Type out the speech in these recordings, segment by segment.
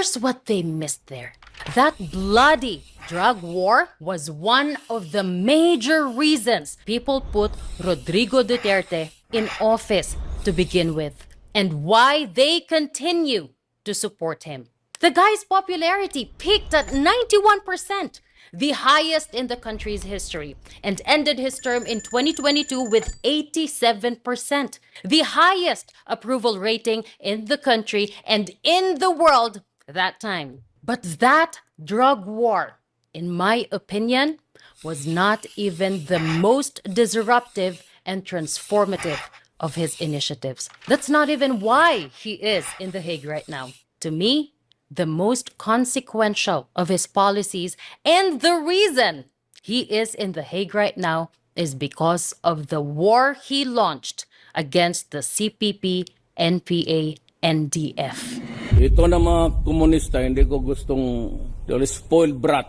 Here's what they missed there. That bloody drug war was one of the major reasons people put Rodrigo Duterte in office to begin with, and why they continue to support him. The guy's popularity peaked at 91%, the highest in the country's history, and ended his term in 2022 with 87%, the highest approval rating in the country and in the world that time. But that drug war, in my opinion, was not even the most disruptive and transformative of his initiatives. That's not even why he is in The Hague right now. To me, the most consequential of his policies and the reason he is in The Hague right now is because of the war he launched against the CPP, NPA, NDF. Ito na mga komunista, hindi ko gustong spoiled brat.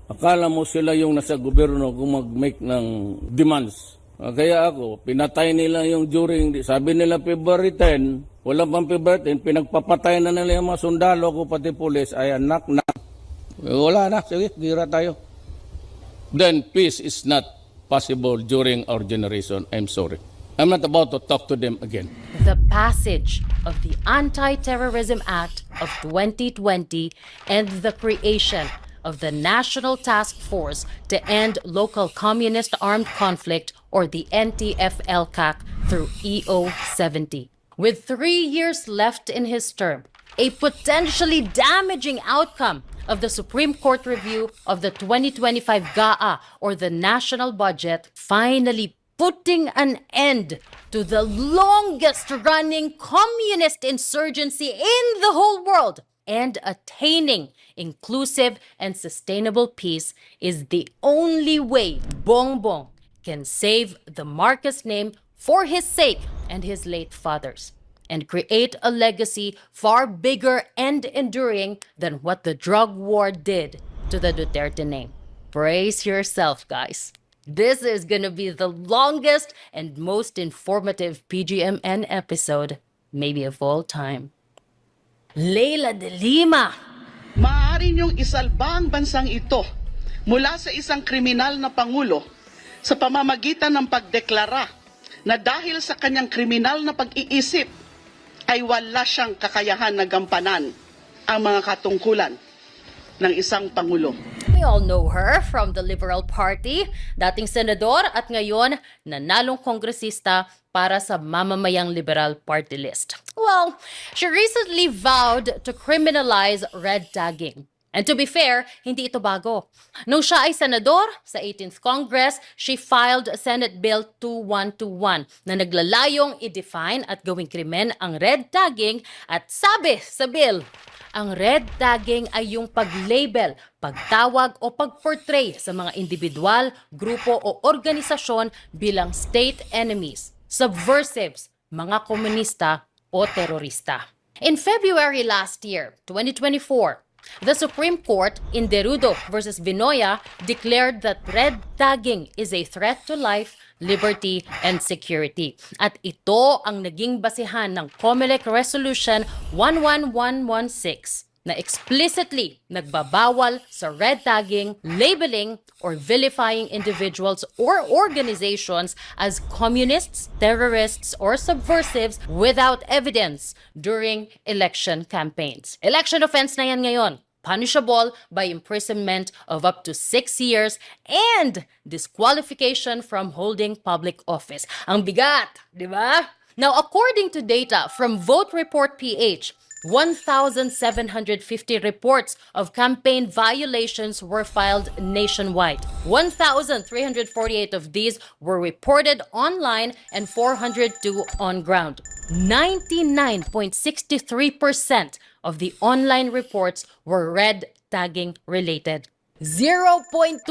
Akala mo sila yung nasa gobyerno kung mag-make ng demands. Kaya ako, pinatay nila yung during, sabi nila February 10, wala pang February 10, pinagpapatay na nila yung mga sundalo ko pati pulis, ay anak na. Wala na, sige, gira tayo. Then peace is not possible during our generation. I'm sorry. I'm not about to talk to them again. The passage of the Anti-Terrorism Act of 2020 and the creation of the National Task Force to End Local Communist Armed Conflict, or the NTF-ELCAC, through EO70. With 3 years left in his term, a potentially damaging outcome of the Supreme Court review of the 2025 GAA, or the national budget, finally putting an end to the longest-running communist insurgency in the whole world, and attaining inclusive and sustainable peace is the only way Bongbong can save the Marcos name for his sake and his late father's, and create a legacy far bigger and enduring than what the drug war did to the Duterte name. Brace yourself, guys. This is gonna be the longest and most informative PGMN episode, maybe of all time. Leila de Lima. Maaari niyong isalba ang bansang ito mula sa isang kriminal na pangulo sa pamamagitan ng pagdeklara na dahil sa kanyang kriminal na pag-iisip ay wala siyang kakayahan na gampanan ang mga katungkulan ng isang pangulo. We all know her from the Liberal Party, dating senador at ngayon nanalong kongresista para sa Mamamayang Liberal Party List. Well, she recently vowed to criminalize red tagging. And to be fair, hindi ito bago. Nung siya ay senador sa 18th Congress, she filed Senate Bill 2121 na naglalayong i-define at gawing krimen ang red tagging, at sabi sa bill, ang red tagging ay yung pag-label, pagtawag o pag-portray sa mga individual, grupo o organisasyon bilang state enemies, subversives, mga komunista o terorista. In February last year, 2024, the Supreme Court in Derudo versus Binoya declared that red tagging is a threat to life, liberty, and security. At ito ang naging basihan ng COMELEC Resolution 11116 na explicitly nagbabawal sa red tagging, labeling, or vilifying individuals or organizations as communists, terrorists, or subversives without evidence during election campaigns. Election offense na yan ngayon, punishable by imprisonment of up to 6 years and disqualification from holding public office. Ang bigat, di ba? Now, according to data from Vote Report PH, 1,750 reports of campaign violations were filed nationwide. 1,348 of these were reported online and 402 on ground. 99.63% of the online reports were red tagging related. 0.22%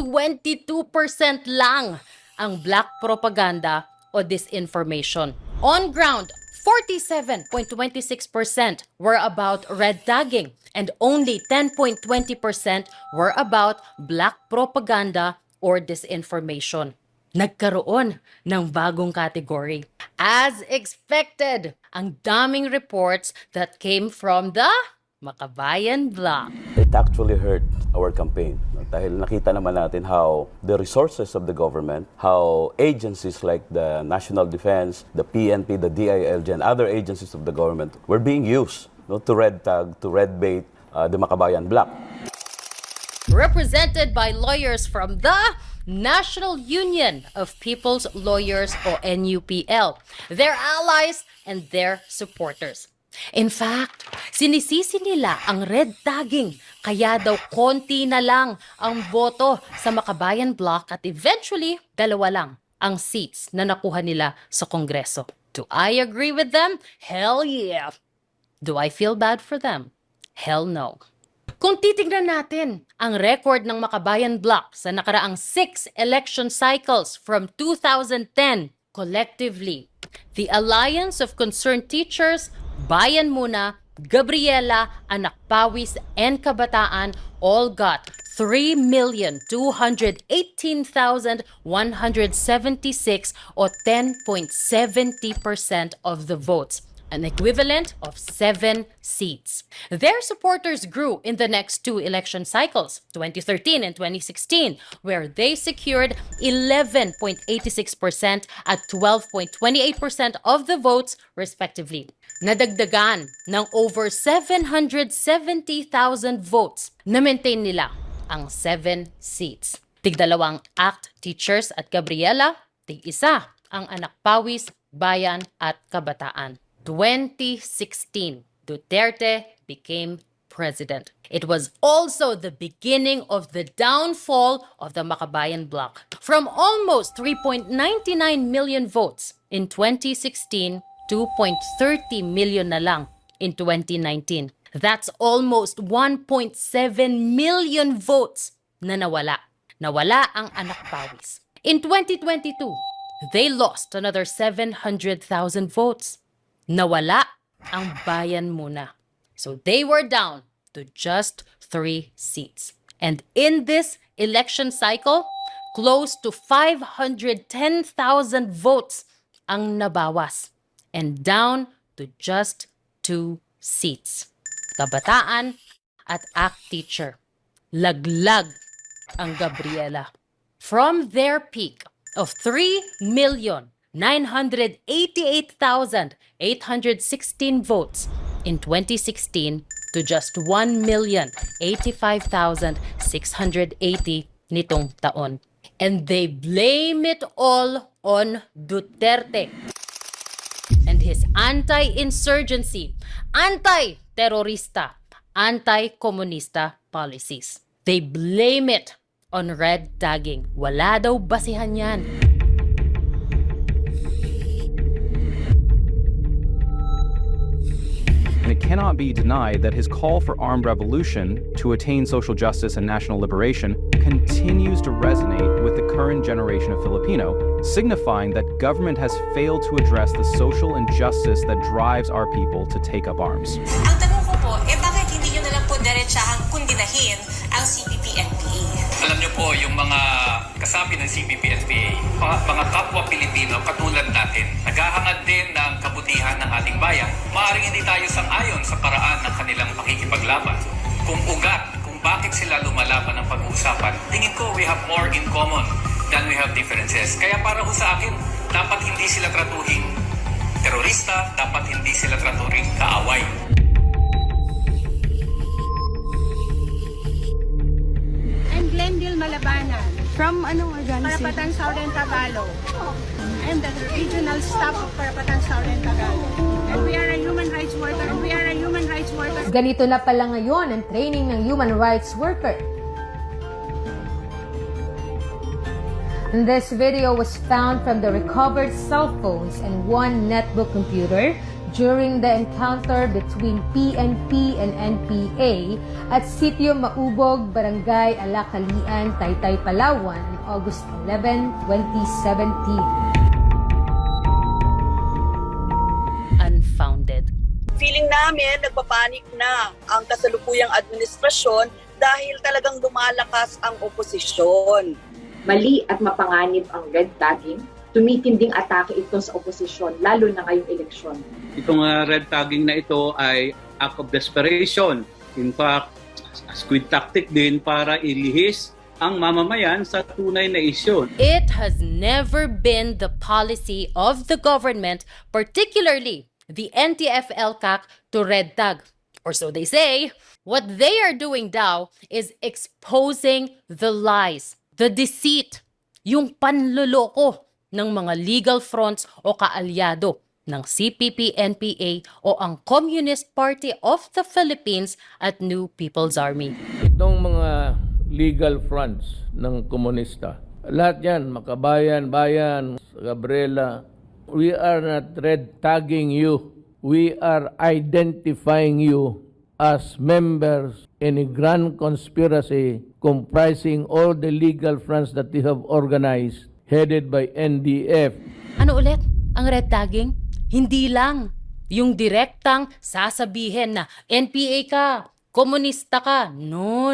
lang ang black propaganda o disinformation. On ground, 47.26% were about red tagging and only 10.20% were about black propaganda or disinformation. Nagkaroon ng bagong category. As expected, ang daming reports that came from the Makabayan Block. It actually hurt our campaign dahil nakita naman natin how the resources of the government, how agencies like the National Defense, the PNP, the DILG, and other agencies of the government were being used to red tag, to red bait the Makabayan Block. Represented by lawyers from the National Union of People's Lawyers o NUPL, their allies and their supporters. In fact, sinisisi nila ang red tagging, kaya daw konti na lang ang boto sa Makabayan Block at eventually, 2 lang ang seats na nakuha nila sa Kongreso. Do I agree with them? Hell yeah! Do I feel bad for them? Hell no. Kung titignan natin ang record ng Makabayan Block sa nakaraang 6 election cycles from 2010, collectively, the Alliance of Concerned Teachers, Bayan Muna, Gabriela, Anak Pawis, and Kabataan all got 3,218,176 or 10.70% of the votes, an equivalent of 7 seats. Their supporters grew in the next 2 election cycles, 2013 and 2016, where they secured 11.86% at 12.28% of the votes, respectively. Nadagdagan ng over 770,000 votes na maintain nila ang 7 seats. Tig-2 ACT Teachers at Gabriela, tig-1 ang Anak Pawis, Bayan at Kabataan. 2016, Duterte became president. It was also the beginning of the downfall of the Makabayan Block. From almost 3.99 million votes in 2016, 2.30 million na lang in 2019. That's almost 1.7 million votes na nawala. Nawala ang Anak Pawis. In 2022, they lost another 700,000 votes. Nawala ang Bayan Muna. So they were down to just 3 seats. And in this election cycle, close to 510,000 votes ang nabawas and down to just 2 seats. Kabataan at ACT Teacher. Laglag ang Gabriela. From their peak of 3,988,816 votes in 2016 to just 1,085,680 nitong taon. And they blame it all on Duterte and his anti-insurgency, anti-terrorista, anti-komunista policies. They blame it on red tagging. Wala daw basihan yan. And it cannot be denied that his call for armed revolution to attain social justice and national liberation continues to resonate with the current generation of Filipino, signifying that government has failed to address the social injustice that drives our people to take up arms. Ang tanong ko po, bakit hindi nyo nalang po diretsahang kundinahin ang CPP-NPA? Alam niyo po, yung mga kasapi ng CPP-NPA, mga kapwa Pilipino katulad natin, naghahangad din ng kabutihan ng ating bayan. Maaaring hindi tayo sang-ayon sa paraan ng kanilang pakikipaglaban. Kung ugat, kung bakit sila lumalaban ng pag-uusapan, tingin ko we have more in common than we have differences. Kaya para ho sa akin, dapat hindi sila tratuhin terorista, dapat hindi sila tratuhin kaaway. I'm Glendale Malabanan. From anong organization? Karapatan Southern Tagalog. I'm the regional staff of Karapatan Southern Tagalog. And we are a human rights worker. Ganito na pala ngayon ang training ng human rights worker. This video was found from the recovered cell phones and one netbook computer during the encounter between PNP and NPA at Sitio Maubog, Barangay Alakalian, Taytay, Palawan on August 11, 2017. Unfounded. Feeling namin, nagpapanik na ang kasalukuyang administrasyon dahil talagang lumalakas ang oposisyon. Mali at mapanganib ang red tagging. Tumitinding atake ito sa oposisyon, lalo na ngayong eleksyon. Itong red tagging na ito ay act of desperation In fact, squid tactic din para ilihis ang mamamayan sa tunay na isyu. It has never been the policy of the government, particularly the NTF-ELCAC, to red tag. Or so they say. What they are doing now is exposing the lies, the deceit, yung panloloko ng mga legal fronts o kaalyado ng CPP-NPA o ang Communist Party of the Philippines at New People's Army. Itong mga legal fronts ng komunista, lahat yan, Makabayan, Bayan, Gabriela, we are not red tagging you. We are identifying you as members in a grand conspiracy comprising all the legal fronts that you have organized, headed by NDF. Ano ulit? Ang red tagging? Hindi lang yung direktang sasabihin na NPA ka, komunista ka. No.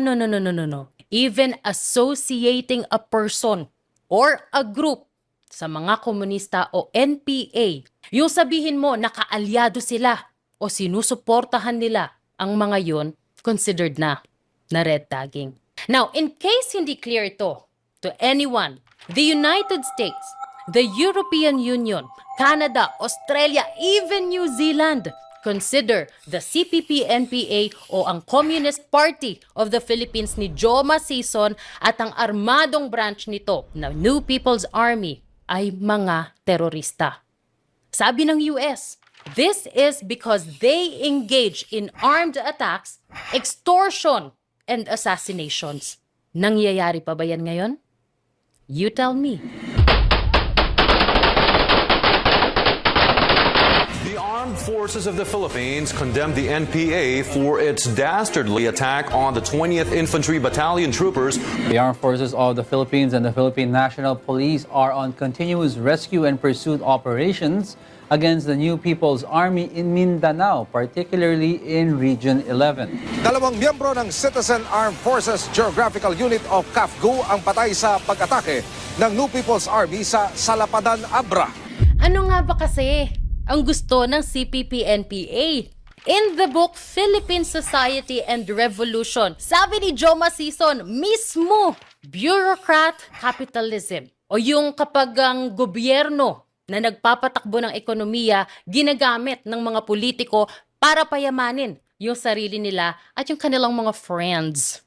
Even associating a person or a group sa mga komunista o NPA, yung sabihin mo nakaalyado sila o sinusuportahan nila ang mga yun, considered na red tagging. Now, in case hindi clear ito to anyone, the United States, the European Union, Canada, Australia, even New Zealand consider the CPP-NPA o ang Communist Party of the Philippines ni Joma Sison at ang armadong branch nito na New People's Army ay mga terorista. Sabi ng US, this is because they engage in armed attacks, extortion, and assassinations. Nangyayari pa ba yan ngayon? You tell me. The Armed Forces of the Philippines condemned the NPA for its dastardly attack on the 20th Infantry Battalion troopers. The Armed Forces of the Philippines and the Philippine National Police are on continuous rescue and pursuit operations against the New People's Army in Mindanao, particularly in Region 11. Dalawang miyembro ng Citizen Armed Forces Geographical Unit of CAFGU ang patay sa pag-atake ng New People's Army sa Salapadan, Abra. Ano nga ba kasi ang gusto ng CPP-NPA? In the book Philippine Society and Revolution, sabi ni Joma Sison mismo, bureaucrat capitalism o yung kapag ang gobyerno na nagpapatakbo ng ekonomiya ginagamit ng mga politiko para payamanin yung sarili nila at yung kanilang mga friends.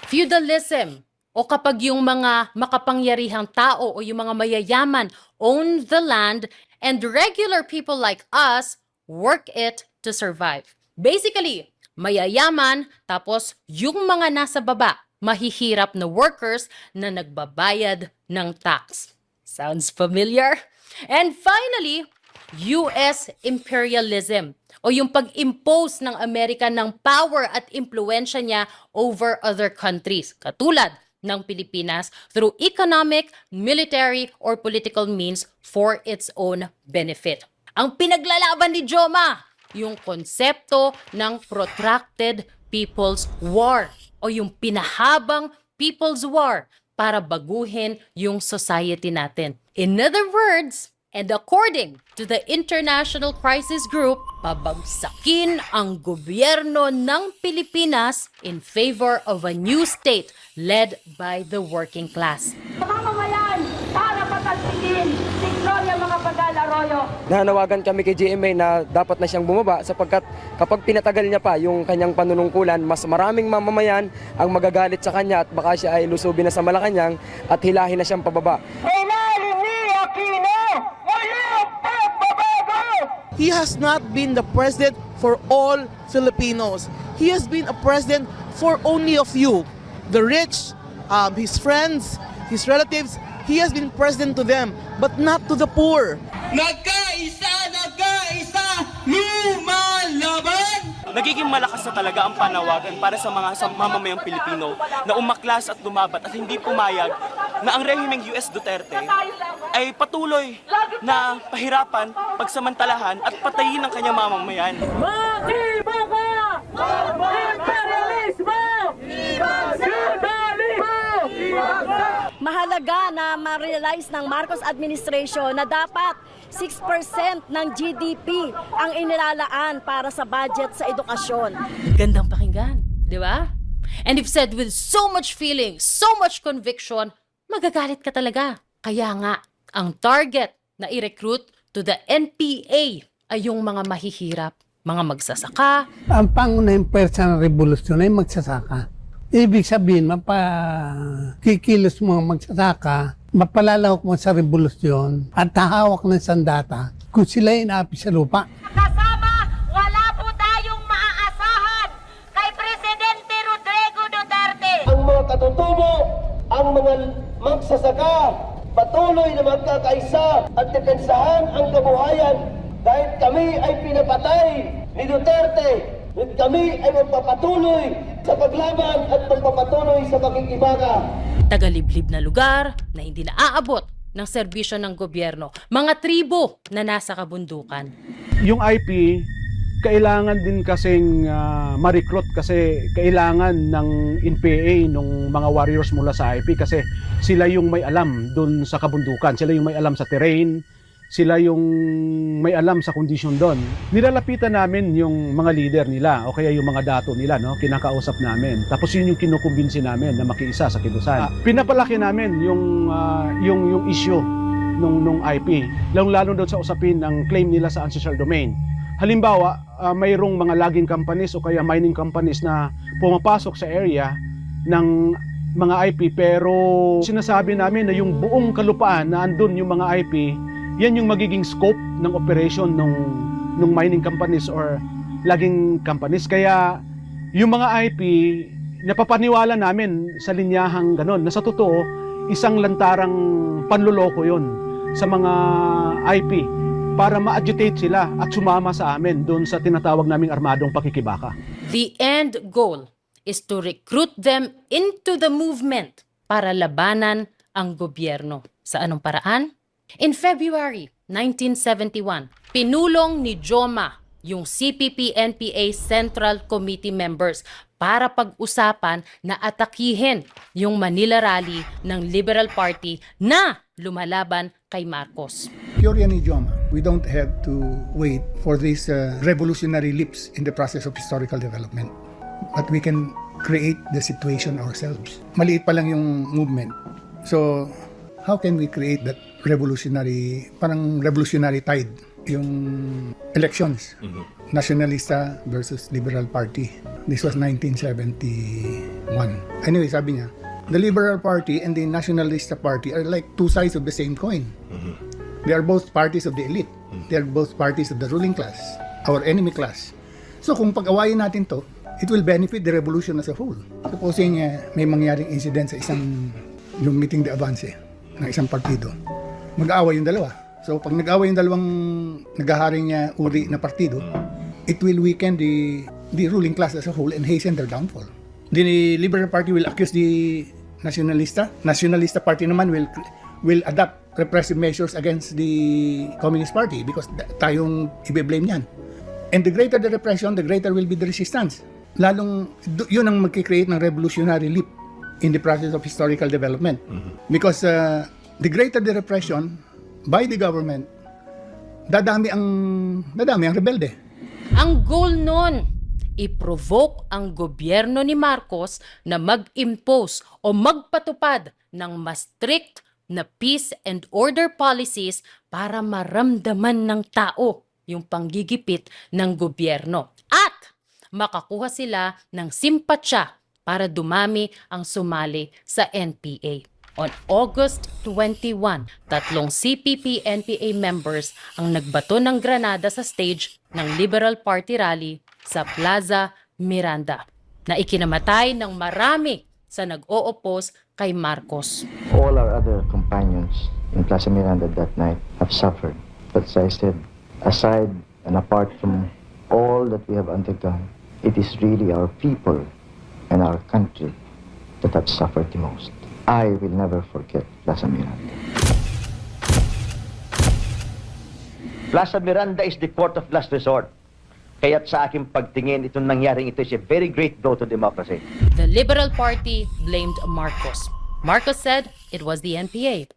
Feudalism o kapag yung mga makapangyarihang tao o yung mga mayayaman own the land and regular people like us work it to survive. Basically, mayayaman tapos yung mga nasa baba, mahihirap na workers na nagbabayad ng tax. Sounds familiar? And finally, US imperialism o yung pag-impose ng Amerika ng power at impluensya niya over other countries, katulad ng Pilipinas through economic, military, or political means for its own benefit. Ang pinaglalaban ni Joma, yung konsepto ng protracted people's war o yung pinahabang people's war para baguhin yung society natin. In other words, and according to the International Crisis Group, pabagsakin ang gobyerno ng Pilipinas in favor of a new state led by the working class. Mamamayan para patalsikin si Gloria Macapagal-Arroyo. Nanawagan kami kay GMA na dapat na siyang bumaba sapagkat kapag pinatagal niya pa yung kanyang panunungkulan, mas maraming mamamayan ang magagalit sa kanya at baka siya ay lusubin na sa Malacanang at hilahin na siyang pababa. He has not been the president for all Filipinos. He has been a president for only a few. The rich, his friends, his relatives, he has been president to them, but not to the poor. Nagkaisa, lumalaban! Nagiging malakas na talaga ang panawagan para sa mga mamamayang Pilipino na umaklas at lumabat at hindi pumayag na ang rehimeng US Duterte ay patuloy na pahirapan, pagsamantalahan at patayin ang kanyang mamamayan. Makibaka! Imperialismo! Mahalaga na ma-realize ng Marcos administration na dapat 6% ng GDP ang inilalaan para sa budget sa edukasyon. Gandang pakinggan. Di ba? And if said with so much feeling, so much conviction, magagalit ka talaga. Kaya nga, ang target na i-recruit to the NPA ay yung mga mahihirap, mga magsasaka. Ang pangunahing pwersa ng revolusyon ay magsasaka. Ibig sabihin, mapakikilos mo ang magsasaka, mapalalawak mo sa revolusyon at hahawak ng sandata kung sila ay inaapi sa lupa. Kasama, wala po tayong maaasahan kay Presidente Rodrigo Duterte. Ang mga katutubo, ang mga magsasaka, patuloy na magkakaisa at depensahan ang kabuhayan dahil kami ay pinapatay ni Duterte. At kami ay magpapatuloy sa paglaban at magpapatuloy sa pakikibaga. Tagaliblib na lugar na hindi naaabot ng serbisyo ng gobyerno. Mga tribo na nasa kabundukan. Yung IP, kailangan din kasing ma-recruit kasi kailangan ng NPA, ng mga warriors mula sa IP kasi sila yung may alam doon sa kabundukan. Sila yung may alam sa terrain, sila yung may alam sa kondisyon doon. Nilalapitan namin yung mga leader nila o kaya yung mga dato nila, no? Kinakausap namin. Tapos yun yung kinukumbinsi namin na makiisa sa kilusan. Pinapalaki namin yung issue nung IP, lalo doon sa usapin ng claim nila sa ancestral domain. Halimbawa, mayroong mga logging companies o kaya mining companies na pumapasok sa area ng mga IP pero sinasabi namin na yung buong kalupaan na andun yung mga IP, yan yung magiging scope ng operation ng mining companies or logging companies. Kaya yung mga IP, napapaniwala namin sa linyahang ganon na sa totoo, isang lantarang panloloko yon sa mga IP para ma-agitate sila at sumama sa amin doon sa tinatawag naming armadong pakikibaka. The end goal is to recruit them into the movement para labanan ang gobyerno. Sa anong paraan? In February 1971, pinulong ni Joma yung CPP-NPA Central Committee members para pag-usapan na atakihin yung Manila Rally ng Liberal Party na lumalaban kay Marcos. Teorya ni Joma, we don't have to wait for these revolutionary leaps in the process of historical development. But we can create the situation ourselves. Maliit pa lang yung movement. So, how can we create that parang revolutionary tide? Yung elections, Nationalista versus Liberal Party. This was 1971. Anyway, sabi niya, the Liberal Party and the Nationalista Party are like two sides of the same coin. They are both parties of the elite. They are both parties of the ruling class, our enemy class. So kung pag-awayin natin to, it will benefit the revolution as a whole. Supposing may mangyaring incident sa yung meeting de avance ng isang partido, mag-aaway yung dalawa. So pag nag-aaway yung dalawang naghaharing uri na partido, it will weaken the ruling class as a whole and hasten their downfall. The Liberal Party will accuse the Nationalista. Nationalista Party naman will adopt repressive measures against the Communist Party because tayong i-blame yan. And the greater the repression, the greater will be the resistance. Lalong yun ang magkikreate ng revolutionary leap in the process of historical development. Because the greater the repression by the government, dadami ang rebelde. Ang goal nun, i-provoke ang gobyerno ni Marcos na mag-impose o magpatupad ng mas strict na peace and order policies para maramdaman ng tao yung panggigipit ng gobyerno. At makakuha sila ng simpatsya para dumami ang sumali sa NPA. On August 21, 3 CPP-NPA members ang nagbato ng granada sa stage ng Liberal Party rally sa Plaza Miranda na ikinamatay ng marami sa nag-o-oppose kay Marcos. All our other companions in Plaza Miranda that night have suffered. But as I said, aside and apart from all that we have undergone, it is really our people and our country that have suffered the most. I will never forget Plaza Miranda. Plaza Miranda is the port of last resort. Kaya't sa aking pagtingin, itong nangyaring ito is a very great blow to democracy. The Liberal Party blamed Marcos. Marcos said it was the NPA.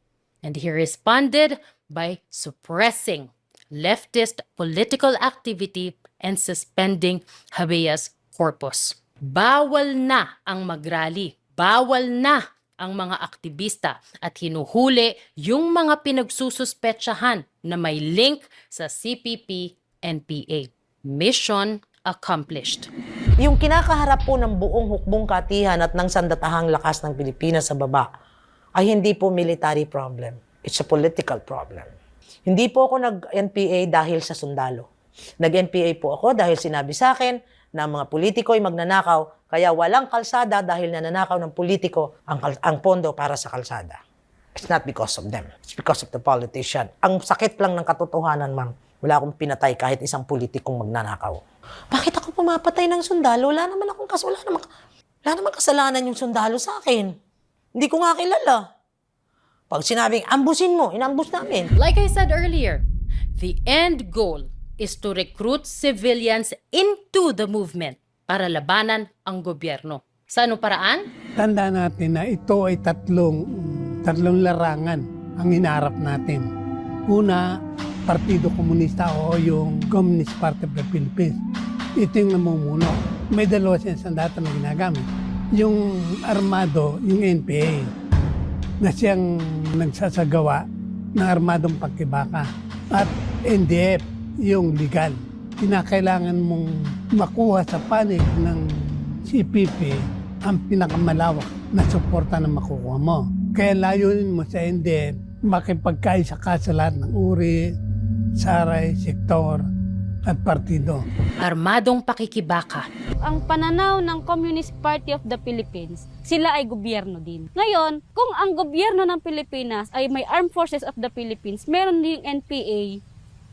And he responded by suppressing leftist political activity and suspending habeas corpus. bawal na ang mag-rally, bawal na ang mga aktivista at hinuhuli yung mga pinagsususpetsahan na may link sa CPP-NPA. Mission accomplished. Yung kinakaharap po ng buong hukbong katihan at ng sandatahang lakas ng Pilipinas sa baba ay hindi po military problem. It's a political problem. Hindi po ako nag-NPA dahil sa sundalo. Nag-NPA po ako dahil sinabi sa akin na mga politiko ay magnanakaw, kaya walang kalsada dahil nananakaw ng politiko ang pondo para sa kalsada. It's not because of them. It's because of the politician. Ang sakit lang ng katotohanan, ma'am. Wala akong pinatay kahit isang politikong magnanakaw. Bakit ako pumapatay ng sundalo? Wala naman kasalanan yung sundalo sa akin. Hindi ko nga kilala. Pag sinabing, ambusin mo, inambus namin. Like I said earlier, the end goal is to recruit civilians into the movement para labanan ang gobyerno. Sa anong paraan? Tanda natin na ito ay tatlong larangan ang hinaharap natin. Una, Partido Komunista o yung Communist Party of the Philippines. Ito yung namumuno. May dalawa siyang sandata na ginagamit. Yung armado, yung NPA, na siyang nagsasagawa ng armadong pagkibaka. At NDF, yung legal. Kinakailangan mong makuha sa panig ng CPP ang pinakamalawak na suporta na makukuha mo. Kaya layunin mo sa NDF, makipagkaisa ka sa lahat ng uri, saray, sektor, at partido. Armadong pakikibaka. Ang pananaw ng Communist Party of the Philippines, sila ay gobyerno din. Ngayon, kung ang gobyerno ng Pilipinas ay may Armed Forces of the Philippines, meron din NPA,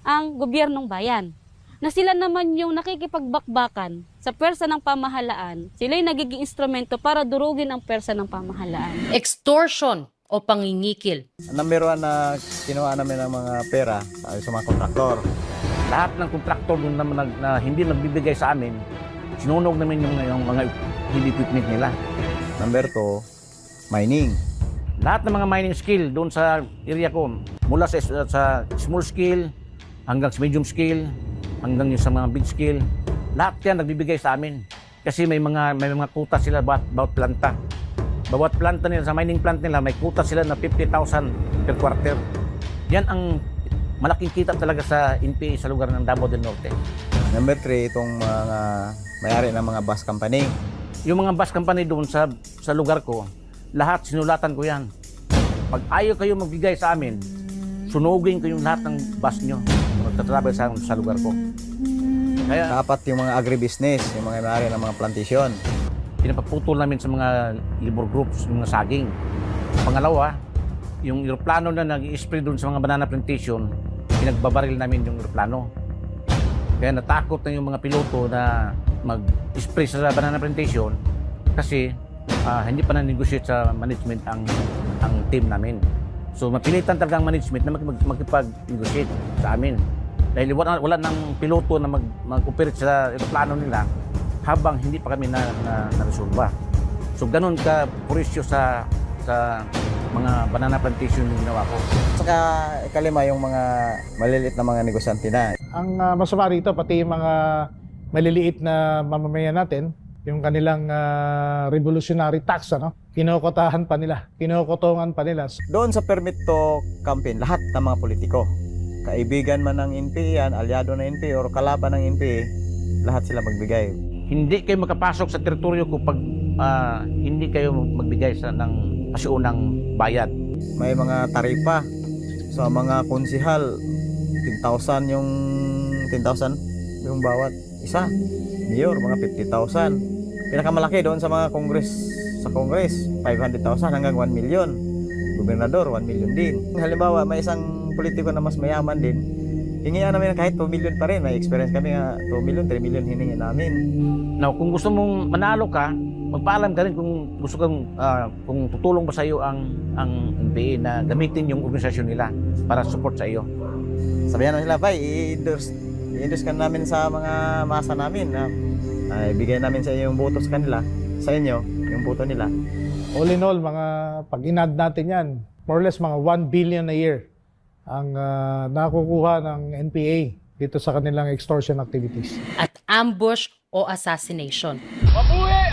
ang gobyernong bayan. Na sila naman yung nakikipagbakbakan sa pwersa ng pamahalaan, sila'y nagiging instrumento para durugin ang pwersa ng pamahalaan. Extortion o pangingikil. Number one na kinuha namin ng mga pera sa mga kontraktor. Lahat ng kontraktor na hindi nagbibigay sa amin, sinunog namin yung mga equipment nila. Number two, mining. Lahat ng mga mining skill doon sa area ko, mula sa small scale, hanggang sa medium scale, hanggang sa mga big scale, lahat yan nagbibigay sa amin. Kasi may mga kuta sila bawat planta. Bawat planta nila, sa mining plant nila, may kuta sila na 50,000 per quarter. Yan ang malaking kita talaga sa NPA sa lugar ng Davao del Norte. Number 3, itong mga may-ari ng mga bus company. Yung mga bus company doon sa lugar ko, lahat sinulatan ko yan. Pag ayaw kayo magbigay sa amin, sunugin ko yung lahat ng bus nyo. Magtatravel sa lugar ko. Kaya, dapat yung mga agribusiness, yung mga may-ari ng mga plantation. Pinapaputol namin sa mga labor groups, yung mga saging. Pangalawa, yung eroplano na nag-i-spray doon sa mga banana plantation, pinagbabaril namin yung eroplano. Kaya natakot na yung mga piloto na mag-spray sa banana plantation kasi hindi pa na-negotiate sa management ang team namin. So mapilitan talaga ang management na makipag-negotiate sa amin. Dahil wala nang piloto na mag-operate sa eroplano nila habang hindi pa kami na-resolva. So ganun ka purisyo sa mga banana plantation yung ginawa ko. Saka ikalima yung mga maliliit na mga negosyante na. Ang masama rito, pati yung mga maliliit na mamamayan natin, yung kanilang revolutionary tax, kinukotahan pa nila, kinukotongan pa nila. Doon sa permit to campaign, lahat ng mga politiko, kaibigan man ng NPA, aliado ng NPA o kalaban ng NPA, lahat sila magbigay. Hindi kayo makapasok sa teritoryo ko pag hindi kayo magbigay ng pasiunang bayad. May mga taripa sa mga konsihal, 10,000 yung bawat isa. Mayor, mga 50,000. Pinakamalaki doon sa mga sa Congress, 500,000 hanggang 1 million. Gobernador, 1 million din. Halimbawa, may isang politiko na mas mayaman din, hingihan namin kahit 2 million pa rin. May experience kami nga 2 million, 3 million hiningi namin. Now, kung gusto mong manalo ka, magpaalam ka rin kung gusto kang kung tutulong ba sa iyo ang NPA na gamitin yung organisasyon nila para support sa iyo. Sabihan nila, i-endorse ka namin sa mga masa namin na ibigay namin sa iyo yung boto sa kanila, sa inyo, yung boto nila. All in all, pag inad natin yan, more or less mga 1 billion a year ang nakukuha ng NPA dito sa kanilang extortion activities. At ambush o assassination. Mabuhay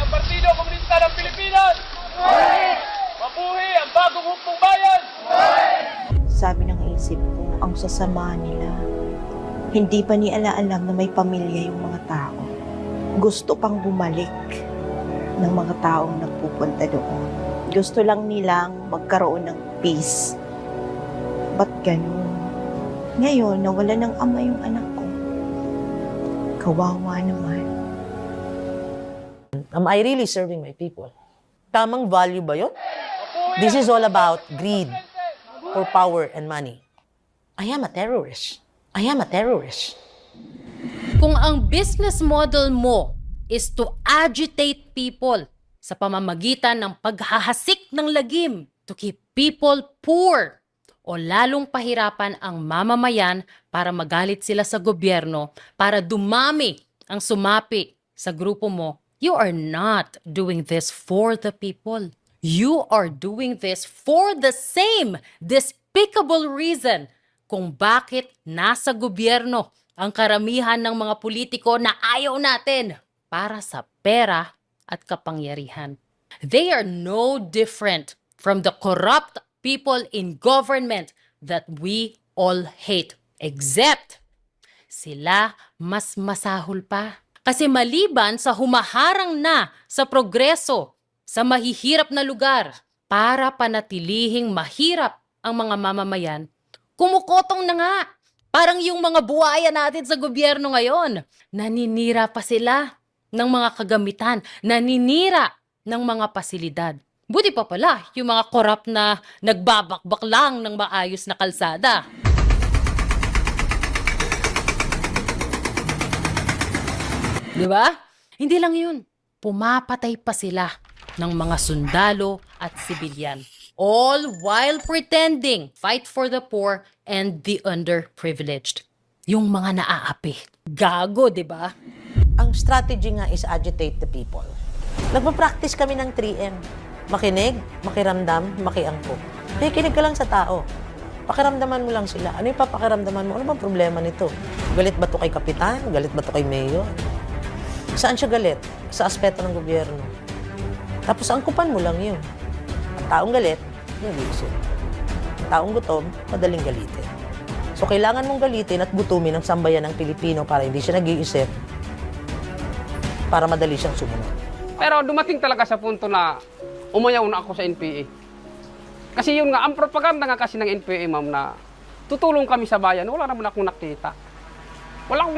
Karapatan ng Pilipinas! Mabuhay ang bagong hukbong bayan! Sabi ng isip ko, ang sasama nila. Hindi pa nila alam na may pamilya yung mga tao. Gusto pang bumalik ng mga taong nagpupunta doon. Gusto lang nilang magkaroon ng peace. Ba't ganun? Ngayon, nawala ng ama yung anak ko. Kawawa naman. Am I really serving my people? Tamang value ba yun? This is all about greed for power and money. I am a terrorist. I am a terrorist. Kung ang business model mo is to agitate people sa pamamagitan ng paghahasik ng lagim to keep people poor o lalong pahirapan ang mamamayan para magalit sila sa gobyerno, para dumami ang sumapi sa grupo mo, you are not doing this for the people. You are doing this for the same despicable reason kung bakit nasa gobyerno ang karamihan ng mga politiko na ayaw natin para sa pera at kapangyarihan. They are no different from the corrupt people in government that we all hate. Except, sila mas masahol pa. Kasi maliban sa humaharang na sa progreso sa mahihirap na lugar para panatilihing mahirap ang mga mamamayan, kumukotong na nga. Parang yung mga buhaya natin sa gobyerno ngayon, naninira pa sila ng mga kagamitan, naninira ng mga pasilidad. Buti pa pala yung mga korap na nagbabakbak lang ng maayos na kalsada. Di ba? Hindi lang yun. Pumapatay pa sila ng mga sundalo at sibilyan. All while pretending fight for the poor and the underprivileged. Yung mga naaapi. Gago, di ba? Ang strategy nga is agitate the people. Nagpa-practice kami ng 3M. Makinig, makiramdam, makiangkop. Kikinig ka lang sa tao. Pakiramdaman mo lang sila. Ano yung papakiramdaman mo? Ano bang problema nito? Galit ba to kay kapitan? Galit ba to kay mayor? Saan siya galit? Sa aspeto ng gobyerno. Tapos angkupan mo lang yun. Ang taong galit, nag-iisip. Ang taong gutom, madaling galitin. So kailangan mong galitin at gutumin ang sambayan ng Pilipino para hindi siya nag-iisip, para madali siyang sumunod. Pero dumating talaga sa punto na umayaw na ako sa NPA. Kasi yun nga, ang propaganda nga kasi ng NPA, ma'am, na tutulong kami sa bayan, wala naman akong nakita. Wala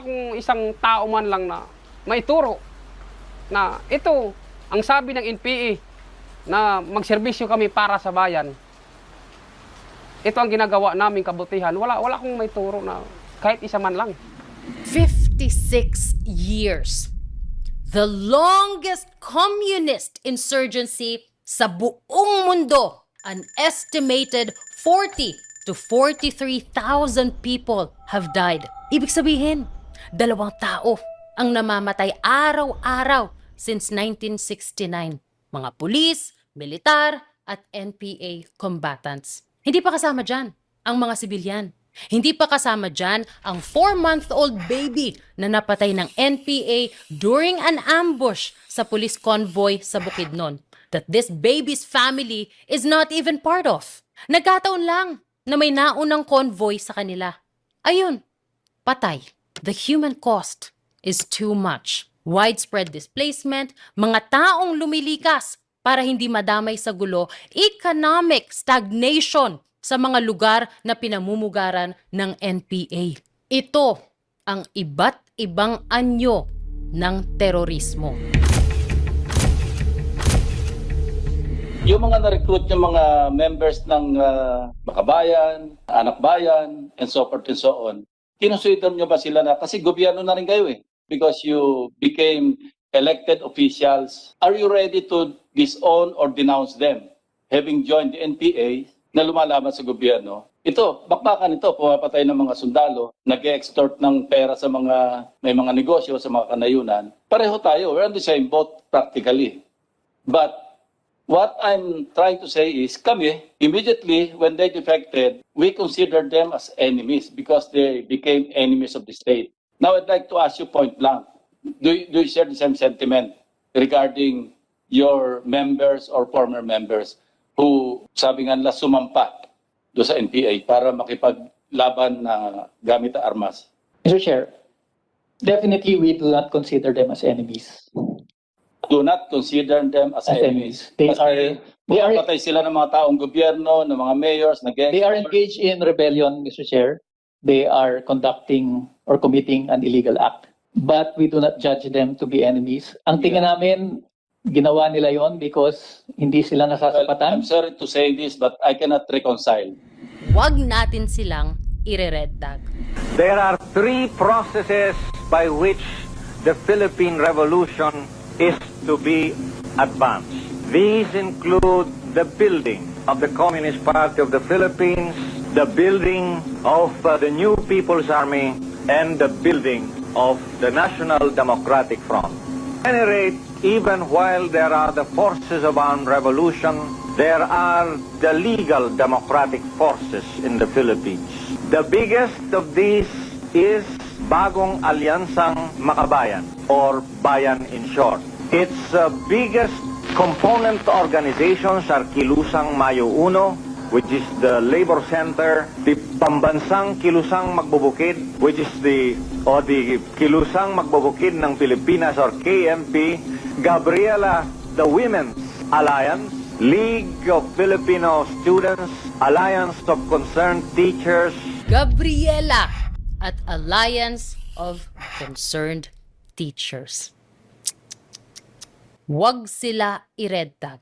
akong isang tao man lang na maituro na ito, ang sabi ng NPA, na magserbisyo kami para sa bayan. Ito ang ginagawa naming kabutihan. Wala akong maituro na kahit isa man lang. 56 years. The longest communist insurgency sa buong mundo. An estimated 40 to 43,000 people have died. Ibig sabihin, 2 tao ang namamatay araw-araw since 1969. Mga pulis, militar, at NPA combatants. Hindi pa kasama dyan ang mga sibilyan. Hindi pa kasama dyan ang 4-month-old baby na napatay ng NPA during an ambush sa police convoy sa Bukidnon that this baby's family is not even part of. Nagkataon lang na may naunang convoy sa kanila. Ayun, patay. The human cost is too much. Widespread displacement, mga taong lumilikas para hindi madamay sa gulo, economic stagnation sa mga lugar na pinamumugaran ng NPA. Ito ang iba't ibang anyo ng terorismo. Yung mga na-recruit yung mga members ng Bakabayan, Anak Bayan, and so forth and so on, kinusuitan nyo ba sila na, kasi gobyerno na rin kayo eh, because you became elected officials. Are you ready to disown or denounce them, having joined the NPA na lumalaban sa gobyerno? Ito, bakbakan ito, pumapatay ng mga sundalo, nag-extort ng pera sa may mga negosyo, sa mga kanayunan. Pareho tayo, we're on the same boat practically. But what I'm trying to say is, kami, immediately when they defected, we considered them as enemies because they became enemies of the state. Now I'd like to ask you point blank, do you share the same sentiment regarding your members or former members who, sabi nga nila, sumampa do sa NPA para makipaglaban na gamit ang armas? Mr. Chair, definitely we do not consider them as enemies. Do not consider them as enemies. They are patay sila ng mga taong gobyerno, ng mga mayors, they are engaged in rebellion, Mr. Chair. They are conducting or committing an illegal act. But we do not judge them to be enemies. Ang tingin namin, ginawa nila yon because hindi sila nasasapatan. I'm sorry to say this, but I cannot reconcile. Huwag natin silang ire-red tag. There are three processes by which the Philippine Revolution is to be advanced. These include the building of the Communist Party of the Philippines, the building of the new People's Army, and the building of the National Democratic Front. At any rate, even while there are the forces of armed revolution, there are the legal democratic forces in the Philippines. The biggest of these is Bagong Alyansang Makabayan, or Bayan in short. Its biggest component organizations are Kilusang Mayo Uno, which is the labor center, the Pambansang Kilusang Magbubukid, which is the Kilusang Magbubukid ng Pilipinas or KMP, Gabriela, the Women's Alliance, League of Filipino Students, Alliance of Concerned Teachers, Gabriela at Alliance of Concerned Teachers. Huwag sila i-red tag.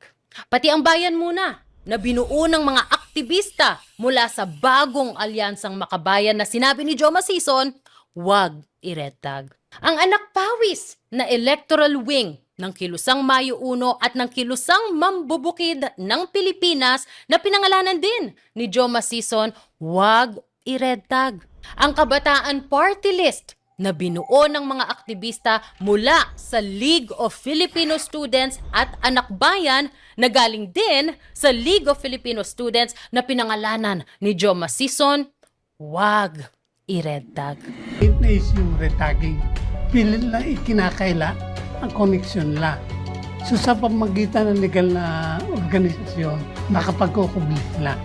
Pati ang bayan muna na binuo ng mga aktivista mula sa bagong alyansang makabayan na sinabi ni Joma Sison, huwag i-red tag. Ang anak pawis na electoral wing ng Kilusang Mayo Uno at ng Kilusang Mambubukid ng Pilipinas na pinangalanan din ni Joma Sison, huwag i-red tag. Ang Kabataan Party List na binuo ng mga aktivista mula sa League of Filipino Students at Anak Bayan na galing din sa League of Filipino Students na pinangalanan ni Joma Sison, wag i-red tag. It is yung red tagging. Pilit na ikinakaila ang koneksyon nila. So sa pamagitan ng legal na organisasyon, nakapagkukubli sila.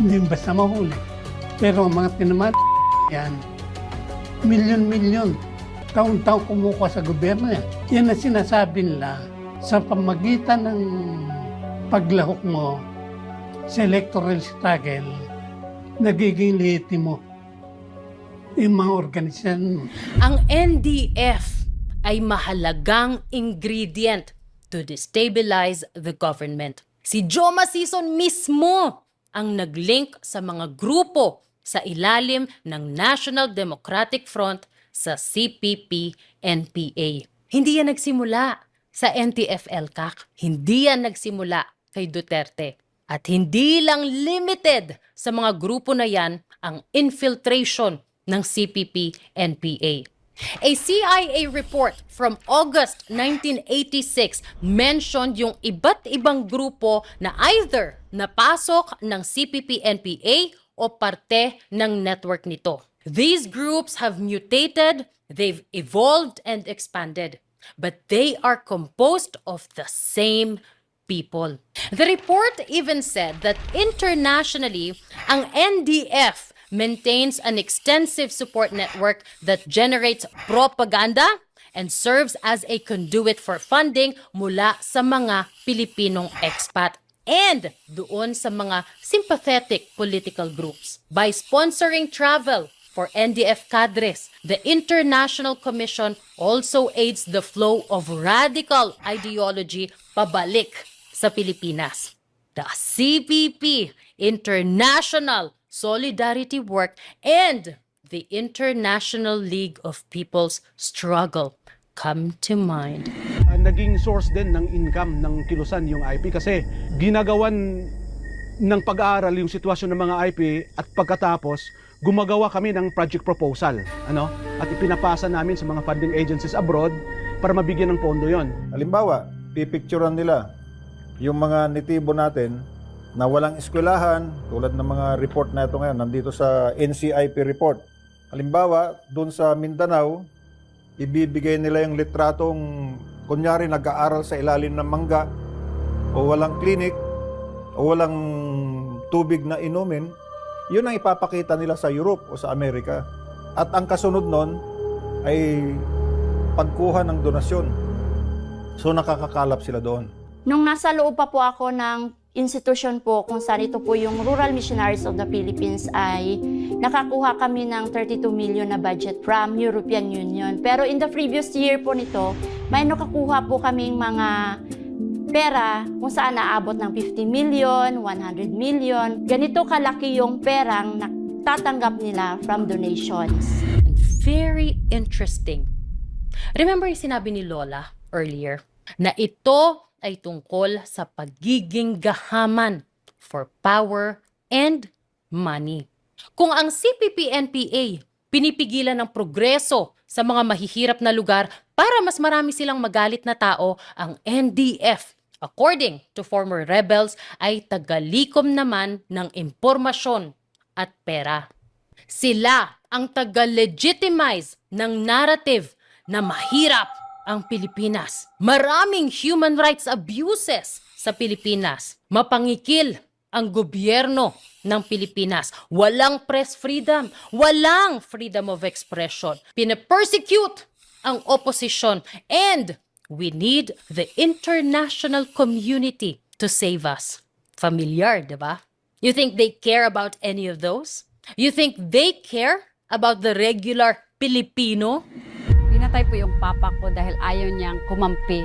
Hindi basta mahuli. Pero ang mga tinamat yan, milyon-milyon. Taon-taon kumukuha sa gobyerno yan. Yan ang sinasabi nila sa pamagitan ng paglahok mo sa electoral struggle, nagiging lehitimo yung mga organisasyon mo. Ang NDF ay mahalagang ingredient to destabilize the government. Si Joma Sison mismo ang naglink sa mga grupo sa ilalim ng National Democratic Front sa CPP-NPA. Hindi yan nagsimula sa NTF-ELCAC. Hindi yan nagsimula kay Duterte. At hindi lang limited sa mga grupo na yan ang infiltration ng CPP-NPA. A CIA report from August 1986 mentioned yung iba't ibang grupo na either napasok ng CPP-NPA o parte ng network nito. These groups have mutated, they've evolved and expanded, but they are composed of the same people. The report even said that internationally, ang NDF maintains an extensive support network that generates propaganda and serves as a conduit for funding mula sa mga Pilipinong expat and doon sa mga sympathetic political groups. By sponsoring travel for NDF cadres, the International Commission also aids the flow of radical ideology pabalik sa Pilipinas. The CPP, International Solidarity Work, and the International League of People's Struggle come to mind. Naging source din ng income ng Kilusan yung IP kasi ginagawan ng pag-aaral yung sitwasyon ng mga IP at pagkatapos gumagawa kami ng project proposal at ipinapasa namin sa mga funding agencies abroad para mabigyan ng pondo yon. Halimbawa, pipicturean nila yung mga nitibo natin na walang eskwelahan tulad ng mga report na ito ngayon nandito sa NCIP report. Halimbawa, doon sa Mindanao, ibibigay nila yung litratong kunyari nag-aaral sa ilalim ng mangga, o walang klinik, o walang tubig na inumin, yun ang ipapakita nila sa Europe o sa Amerika. At ang kasunod nun ay pagkuha ng donasyon. So nakakakalap sila doon. Nung nasa loob pa po ako ng institution po kung saan ito po yung Rural Missionaries of the Philippines, ay nakakuha kami ng 32 million na budget from European Union. Pero in the previous year po nito, may nakakuha po kaming mga pera kung saan naabot ng 50 million, 100 million. Ganito kalaki yung perang natatanggap nila from donations. Very interesting. Remember yung sinabi ni Lola earlier na ito ay tungkol sa pagiging gahaman for power and money. Kung ang CPP-NPA pinipigilan ng progreso sa mga mahihirap na lugar para mas marami silang magalit na tao, ang NDF, according to former rebels, ay tagalikom naman ng impormasyon at pera. Sila ang taga-legitimize ng narrative na mahirap ang Pilipinas. Maraming human rights abuses sa Pilipinas. Mapangikil ang gobyerno ng Pilipinas. Walang press freedom. Walang freedom of expression. Pina-persecute ang opposition. And we need the international community to save us. Familiar, di ba? You think they care about any of those? You think they care about the regular Pilipino? Pinatay po yung papa ko dahil ayaw niyang kumampi,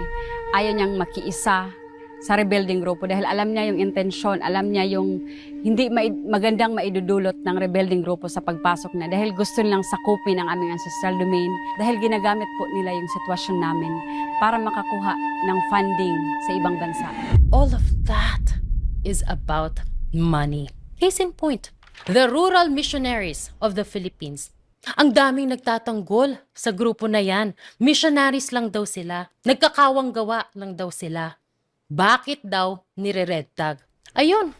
ayaw niyang makiisa sa rebelding grupo dahil alam niya yung intensyon, alam niya yung hindi magandang maidudulot ng rebelding grupo sa pagpasok na dahil gusto nilang sakupin ang aming ancestral domain dahil ginagamit po nila yung sitwasyon namin para makakuha ng funding sa ibang bansa. All of that is about money. Case in point, the Rural Missionaries of the Philippines. Ang daming nagtatanggol sa grupo na yan. Missionaries lang daw sila. Nagkakawang gawa lang daw sila. Bakit daw nire-red tag? Ayun,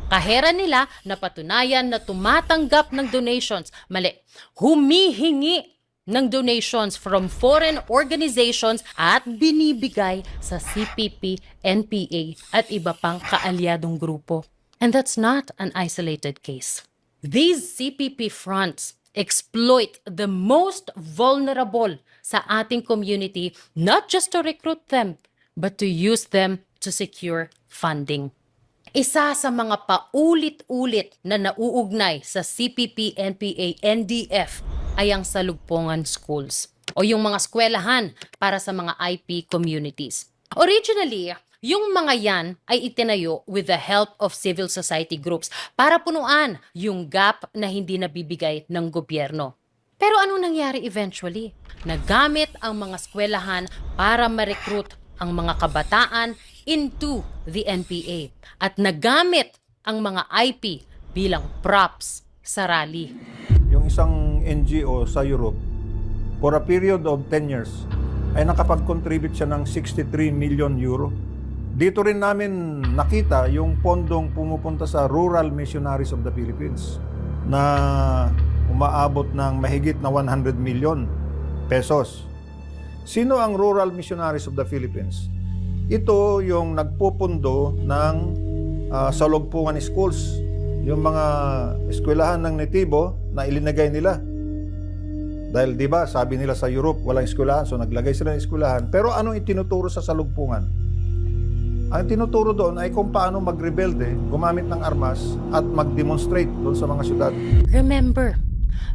kahera nila na patunayan na tumatanggap ng donations. Mali, humihingi ng donations from foreign organizations at binibigay sa CPP, NPA at iba pang kaalyadong grupo. And that's not an isolated case. These CPP fronts exploit the most vulnerable sa ating community, not just to recruit them, but to use them to secure funding. Isa sa mga paulit-ulit na nauugnay sa CPP, NPA, NDF ay ang salugpungan schools o yung mga eskwelahan para sa mga IP communities. Originally, yung mga yan ay itinayo with the help of civil society groups para punuan yung gap na hindi nabibigay ng gobyerno. Pero ano nangyari eventually? Nagamit ang mga eskwelahan para ma-recruit ang mga kabataan into the NPA at nagamit ang mga IP bilang props sa rally. Yung isang NGO sa Europe, for a period of 10 years, ay nakapag-contribute siya ng 63 million euro. Dito rin namin nakita yung pondong pumupunta sa Rural Missionaries of the Philippines na umaabot ng mahigit na 100 million pesos. Sino ang Rural Missionaries of the Philippines? Ito yung nagpupundo ng salugpungan schools, yung mga eskwelahan ng netibo na ilinagay nila. Dahil di ba sabi nila sa Europe walang eskwelahan, so naglagay sila ng eskwelahan. Pero anong itinuturo sa salugpungan? Ang tinuturo doon ay kung paano magrebelde, gumamit ng armas at mag-demonstrate doon sa mga syudad. Remember,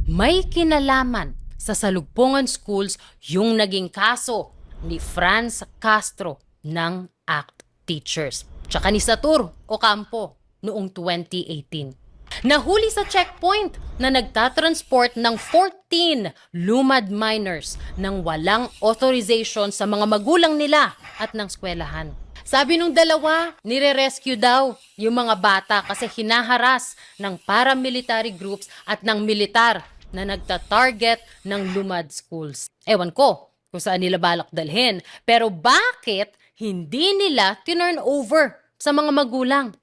may kinalaman sa salugpungan schools yung naging kaso ni Franz Castro ng ACT Teachers, tsaka ni Satur Ocampo noong 2018. Nahuli sa checkpoint na nagtatransport ng 14 lumad minors nang walang authorization sa mga magulang nila at ng eskwelahan. Sabi nung dalawa, nire-rescue daw yung mga bata kasi hinaharas ng paramilitary groups at ng militar na nagta-target ng lumad schools. Ewan ko kung saan nila balak dalhin, pero bakit hindi nila tinurn over sa mga magulang?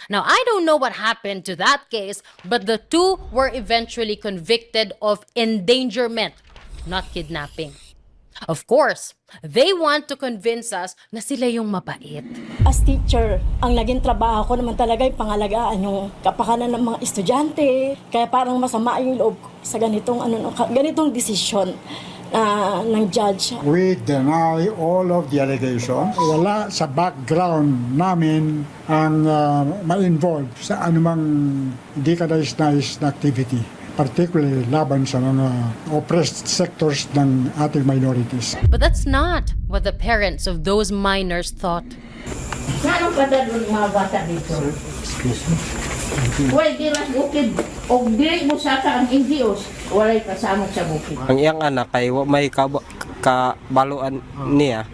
Now, I don't know what happened to that case, but the two were eventually convicted of endangerment, not kidnapping. Of course, they want to convince us na sila yung mabait. As teacher, ang naging trabaho ko naman talaga ay pangalagaan yung kapakanan ng mga estudyante. Kaya parang masama yung loob ko sa ganitong desisyon ng judge. We deny all of the allegations. Wala sa background namin ang ma-involve sa anumang hindi kanais-nais na activity, particularly laban sa mga oppressed sectors ng ating minorities. But that's not what the parents of those minors thought. Anong kadalon mga bata dito? Walay diras bukid o dili mo sa ang NGOs, walay kasama sa bukid. Ang iyang anak ay may kabaluan niya.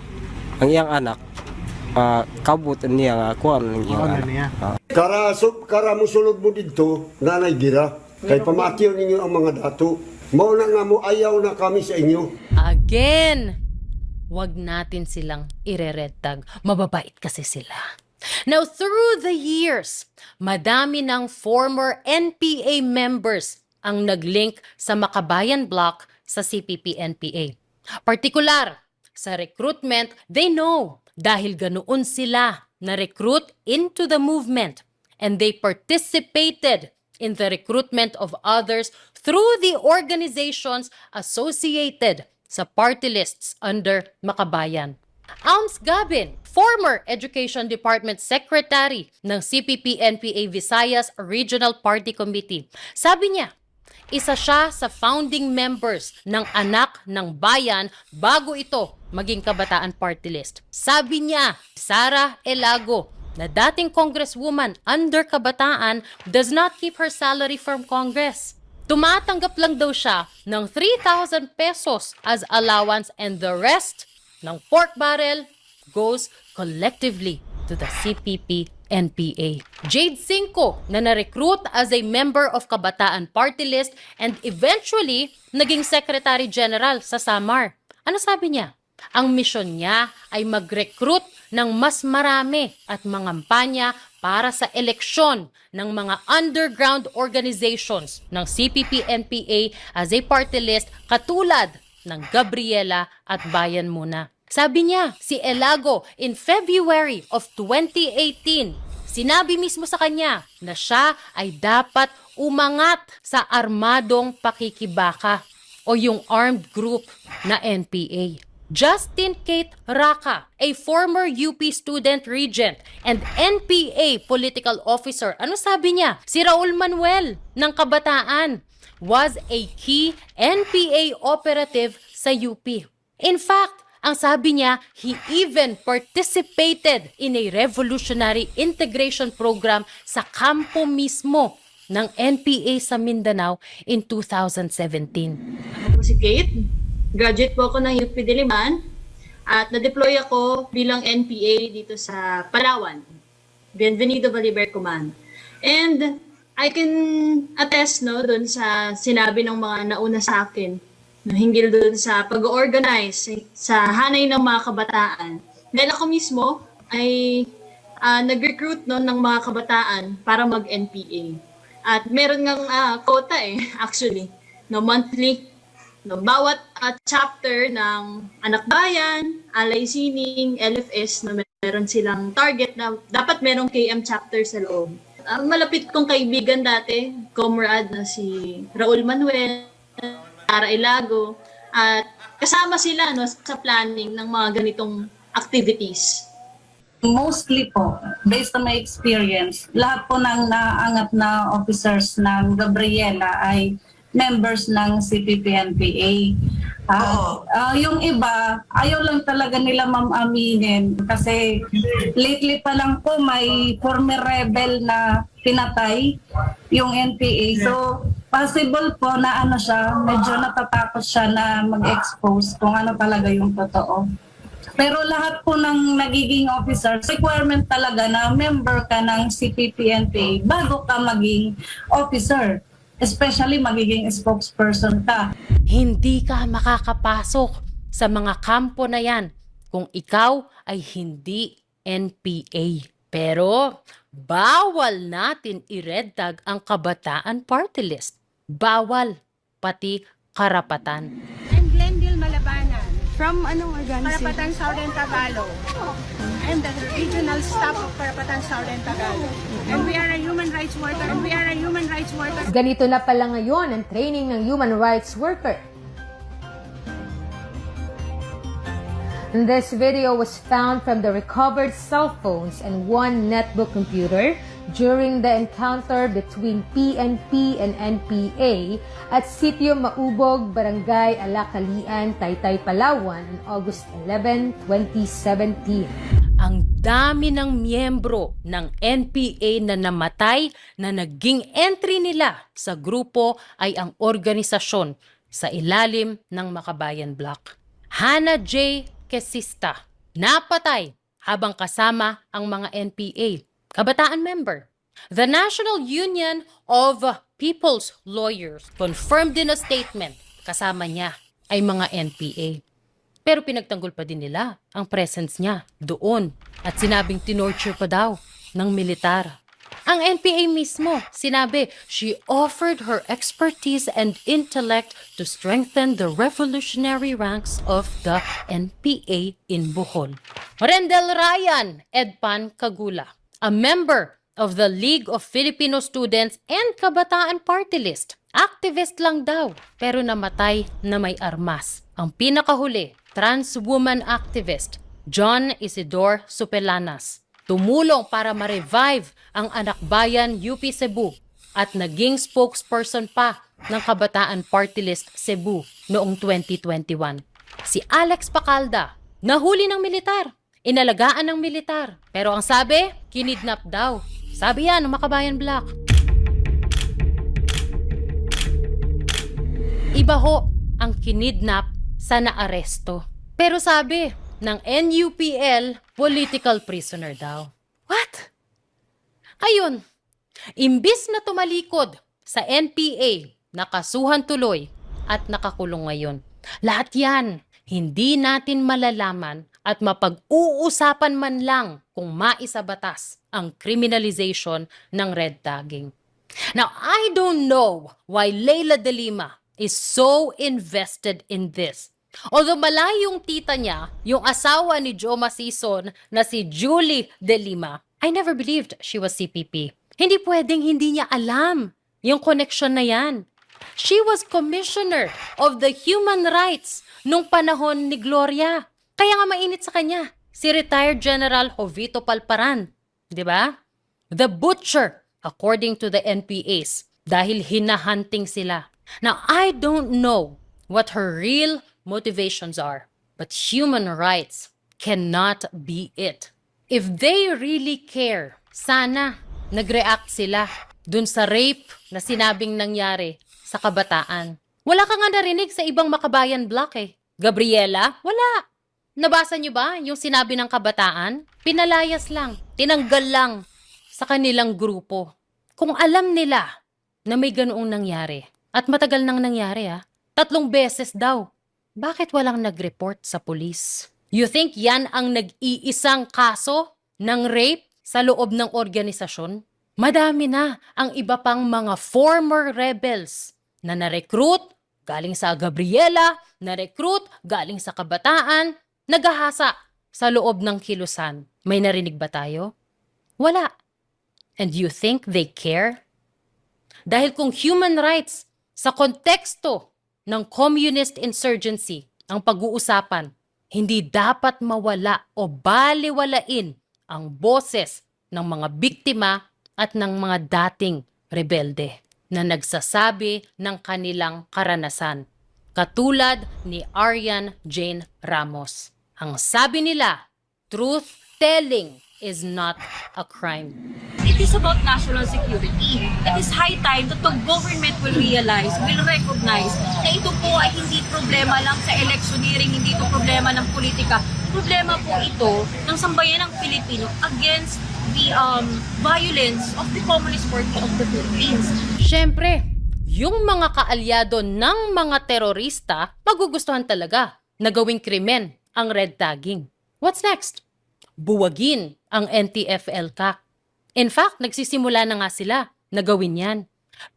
Ang iyang anak kabutan niya nga kuan ang iyang anak. Kara musulod mo dito, nanay gira. Kay pamatyo ninyo ang mga dato. Mao na nga mo ayaw na kami sa inyo. Again, wag natin silang ireredtag. Mababait kasi sila. Now, through the years, madami ng former NPA members ang naglink sa Makabayan Block sa CPP-NPA. Partikular, sa recruitment, they know dahil ganoon sila na-recruit into the movement and they participated in the recruitment of others through the organizations associated sa party lists under Makabayan. Alms Gabin, former Education Department Secretary ng CPP-NPA Visayas Regional Party Committee. Sabi niya, isa siya sa founding members ng Anak ng Bayan bago ito maging Kabataan Party List. Sabi niya, Sara Elago, na dating congresswoman under Kabataan, does not keep her salary from Congress. Tumatanggap lang daw siya ng 3,000 pesos as allowance and the rest ng pork barrel goes collectively to the CPP-NPA. Jade Cinco na na-recruit as a member of Kabataan Party List and eventually naging Secretary General sa Samar. Ano sabi niya? Ang misyon niya ay mag-recruit ng mas marami at mangampanya para sa eleksyon ng mga underground organizations ng CPP-NPA as a party list katulad ng Gabriela at Bayan Muna. Sabi niya, si Elago in February of 2018, sinabi mismo sa kanya na siya ay dapat umangat sa armadong pakikibaka o yung armed group na NPA. Justin Kate Raka, a former UP student regent and NPA political officer, ano sabi niya? Si Raul Manuel ng Kabataan was a key NPA operative sa UP. In fact, ang sabi niya, he even participated in a revolutionary integration program sa kampo mismo ng NPA sa Mindanao in 2017. Ako si Kate, graduate po ako ng UP Diliman at na-deploy ako bilang NPA dito sa Palawan, Bienvenido Bolivar Command. And I can attest doon sa sinabi ng mga nauna sa akin hinggil doon sa pag-organize sa hanay ng mga kabataan. Dahil ako mismo ay nag-recruit ng mga kabataan para mag-NPA. At meron ngang quota actually, monthly. Bawat chapter ng Anak Bayan, Alay Sining, LFS, meron silang target na dapat merong KM chapter sa loob. Malapit kong kaibigan dati, comrade na si Raul Manuel, Sara Elago, at kasama sila sa planning ng mga ganitong activities. Mostly po, based on my experience, lahat po ng naangat na officers ng Gabriela ay members ng CPP-NPA. Yung iba, ayaw lang talaga nila aminin kasi lately pa lang po may former rebel na pinatay yung NPA. So, possible po na medyo natatakot siya na mag-expose kung ano talaga yung totoo. Pero lahat po ng nagiging officers, requirement talaga na member ka ng CPP-NPA bago ka maging officer. Especially magiging spokesperson ka. Hindi ka makakapasok sa mga kampo na yan kung ikaw ay hindi NPA. Pero bawal natin i-red tag ang Kabataan Party List. Bawal, pati karapatan. I'm Glendale Malabanan, From anong organization? Karapatan Southern Tagalog. I'm the regional staff of Karapatan Southern Tagalog. And we are a human rights worker. Ganito na pala ngayon ang training ng human rights worker. This video was found from the recovered cell phones and one netbook computer during the encounter between PNP and NPA at Sitio Maubog, Barangay Alacalian, Taytay, Palawan on August 11, 2017. Ang dami ng miyembro ng NPA na namatay na naging entry nila sa grupo ay ang organisasyon sa ilalim ng Makabayan Block. Hannah J. Quesista, napatay habang kasama ang mga NPA, kabataan member. The National Union of People's Lawyers confirmed in a statement kasama niya ay mga NPA. Pero pinagtanggol pa din nila ang presence niya doon at sinabing tinorture pa daw ng militar. Ang NPA mismo, sinabi, she offered her expertise and intellect to strengthen the revolutionary ranks of the NPA in Bohol. Rendel Ryan Edpan Kagula, a member of the League of Filipino Students and Kabataan Party List. Activist lang daw, pero namatay na may armas. Ang pinakahuli, trans woman activist, John Isidore Supelanas. Tumulong para ma-revive ang Anak Bayan UP Cebu at naging spokesperson pa ng Kabataan Party List Cebu noong 2021. Si Alex Pacalda, nahuli ng militar, inalagaan ng militar. Pero ang sabi, kinidnap daw. Sabi yan ng Makabayan Block. Iba ho ang kinidnap sa naaresto. Pero sabi ng NUPL, political prisoner daw. What? Ayun, imbis na tumalikod sa NPA, nakasuhan tuloy at nakakulong ngayon. Lahat yan, hindi natin malalaman at mapag-uusapan man lang kung maisabatas ang criminalization ng red tagging. Now, I don't know why Leila de Lima is so invested in this. Although malayong tita niya, yung asawa ni Joe Masison na si Julie de Lima, I never believed she was CPP. Hindi pwedeng hindi niya alam yung connection na yan. She was commissioner of the human rights nung panahon ni Gloria. Kaya nga mainit sa kanya, si retired General Jovito Palparan. Di ba? The butcher, according to the NPAs, dahil hinahunting sila. Now, I don't know what her real motivations are, but human rights cannot be it. If they really care, sana nag-react sila dun sa rape na sinabing nangyari sa kabataan. Wala ka nga narinig sa ibang Makabayan Block eh. Gabriela, wala. Nabasa niyo ba yung sinabi ng kabataan? Pinalayas lang, tinanggal lang sa kanilang grupo. Kung alam nila na may ganoong nangyari, at matagal nang nangyari 3 beses daw, bakit walang nag-report sa pulis? You think yan ang nag-iisang kaso ng rape sa loob ng organisasyon? Madami na ang iba pang mga former rebels na na-recruit galing sa Gabriela, na-recruit galing sa kabataan, nagahasa sa loob ng kilusan. May narinig ba tayo? Wala. And you think they care? Dahil kung human rights sa konteksto ng communist insurgency ang pag-uusapan, hindi dapat mawala o baliwalain ang boses ng mga biktima at ng mga dating rebelde na nagsasabi ng kanilang karanasan, katulad ni Arian Jane Ramos. Ang sabi nila, truth-telling is not a crime. It is about national security. It is high time that the government will realize, will recognize na ito po ay hindi problema lang sa electioneering, hindi ito problema ng politika. Problema po ito ng sambayan ng Pilipino against the violence of the Communist Party of the Philippines. Siyempre, yung mga kaalyado ng mga terorista, magugustuhan talaga na gawing krimen ang red tagging. What's next? Buwagin ang NTF-ELCAC. In fact, nagsisimula na nga sila na gawin yan.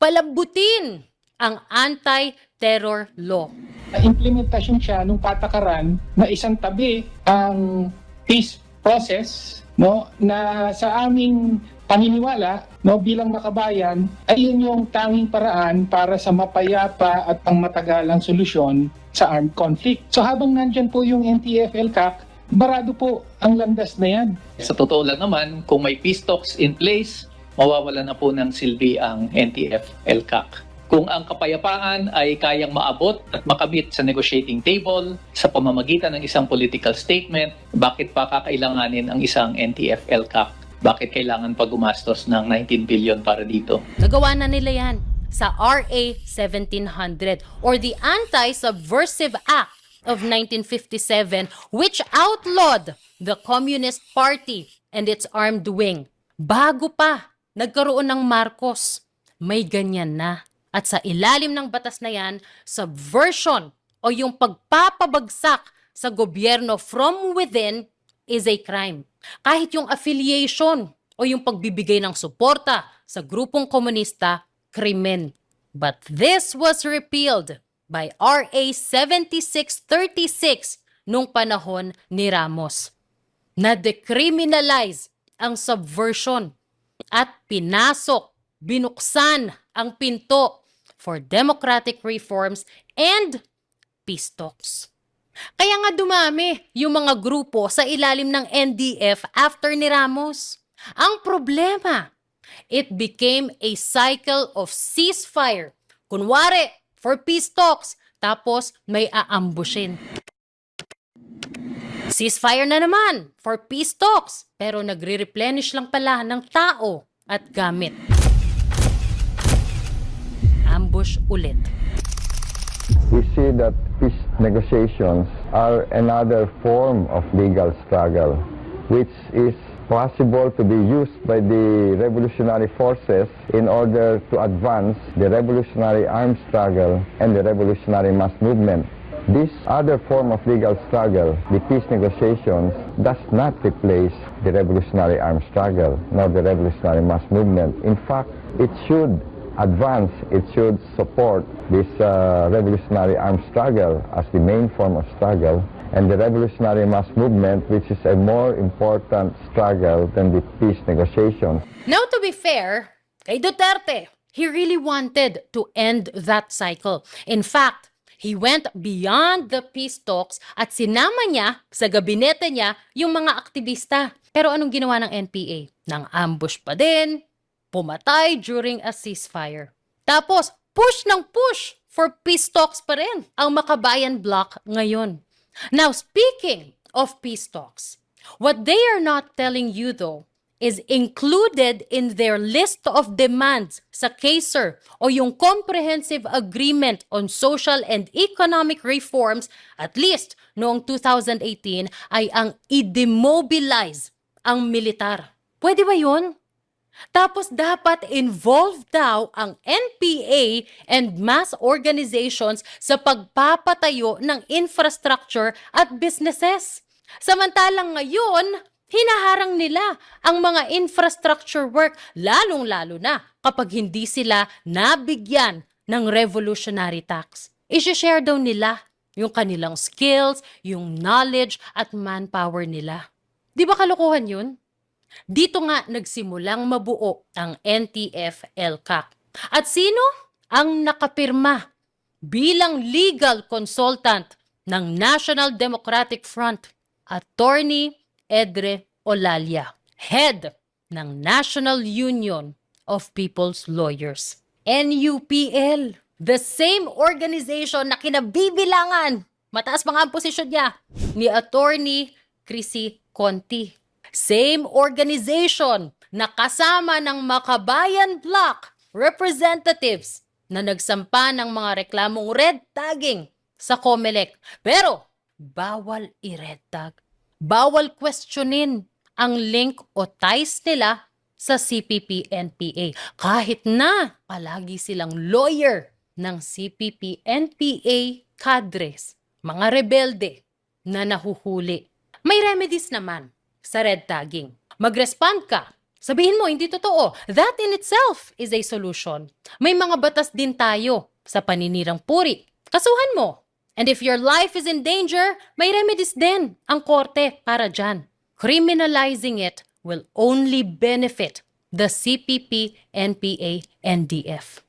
Palabutin ang anti-terror law. implementasyon siya ng patakaran na isang tabi ang peace process, no, na sa aming paniniwala, no, bilang makabayan, ayun yung tanging paraan para sa mapayapa at pangmatagalang solusyon sa armed conflict. So habang nandyan po yung NTF-ELCAC, barado po ang landas na yan. Sa totoo lang naman, kung may peace talks in place, mawawala na po ng silbi ang NTF-ELCAC. Kung ang kapayapaan ay kayang maabot at makamit sa negotiating table sa pamamagitan ng isang political statement, bakit pa kakailanganin ang isang NTF-ELCAC? Bakit kailangan pa gumastos ng 19 billion para dito? Nagawa na nila yan sa RA 1700 or the Anti-Subversive Act of 1957, which outlawed the Communist Party and its armed wing. Bago pa nagkaroon ng Marcos, may ganyan na. At sa ilalim ng batas na yan, subversion o yung pagpapabagsak sa gobyerno from within is a crime. Kahit yung affiliation o yung pagbibigay ng suporta sa grupong komunista, krimen. But this was repealed by RA 7636 nung panahon ni Ramos. Na-decriminalize ang subversion at pinasok, binuksan ang pinto for democratic reforms and peace talks. Kaya nga dumami yung mga grupo sa ilalim ng NDF after ni Ramos. Ang problema, it became a cycle of ceasefire. Kunwari, for peace talks, tapos may aambushin. Ceasefire na naman for peace talks, pero nagre-replenish lang pala ng tao at gamit. Ambush ulit. We see that peace negotiations are another form of legal struggle, which is possible to be used by the revolutionary forces in order to advance the revolutionary armed struggle and the revolutionary mass movement. This other form of legal struggle, the peace negotiations, does not replace the revolutionary armed struggle nor the revolutionary mass movement. In fact, it should advance, it should support this revolutionary armed struggle as the main form of struggle, and the revolutionary mass movement, which is a more important struggle than the peace negotiations. Now, to be fair, kay Duterte, he really wanted to end that cycle. In fact, he went beyond the peace talks at sinama niya sa gabinete niya yung mga aktivista. Pero anong ginawa ng NPA? Nang ambush pa din, pumatay during a ceasefire. Tapos, push ng push for peace talks pa rin ang Makabayan Bloc ngayon. Now, speaking of peace talks, what they are not telling you though is included in their list of demands sa CASER o yung Comprehensive Agreement on Social and Economic Reforms, at least noong 2018, ay ang i-demobilize ang militar. Pwede ba yun? Tapos dapat involved daw ang NPA and mass organizations sa pagpapatayo ng infrastructure at businesses. Samantalang ngayon, hinaharang nila ang mga infrastructure work, lalong-lalo na kapag hindi sila nabigyan ng revolutionary tax. I-share daw nila yung kanilang skills, yung knowledge at manpower nila. Di ba kalokohan yun? Dito nga nagsimulang mabuo ang NTF-ELCAC. At sino ang nakapirma bilang legal consultant ng National Democratic Front? Attorney Edre Olalia, head ng National Union of People's Lawyers. NUPL, the same organization na kinabibilangan, mataas pa nga ang posisyon niya, ni Attorney Chrissy Conti. Same organization na kasama ng Makabayan Bloc representatives na nagsampa ng mga reklamong red tagging sa COMELEC. Pero bawal i-red tag. Bawal questionin ang link o ties nila sa CPP-NPA. Kahit na palagi silang lawyer ng CPP-NPA cadres, mga rebelde na nahuhuli. May remedies naman sa red tagging. Mag-respond ka. Sabihin mo, hindi totoo. That in itself is a solution. May mga batas din tayo sa paninirang puri. Kasuhan mo. And if your life is in danger, may remedies din ang korte para dyan. Criminalizing it will only benefit the CPP, NPA, NDF.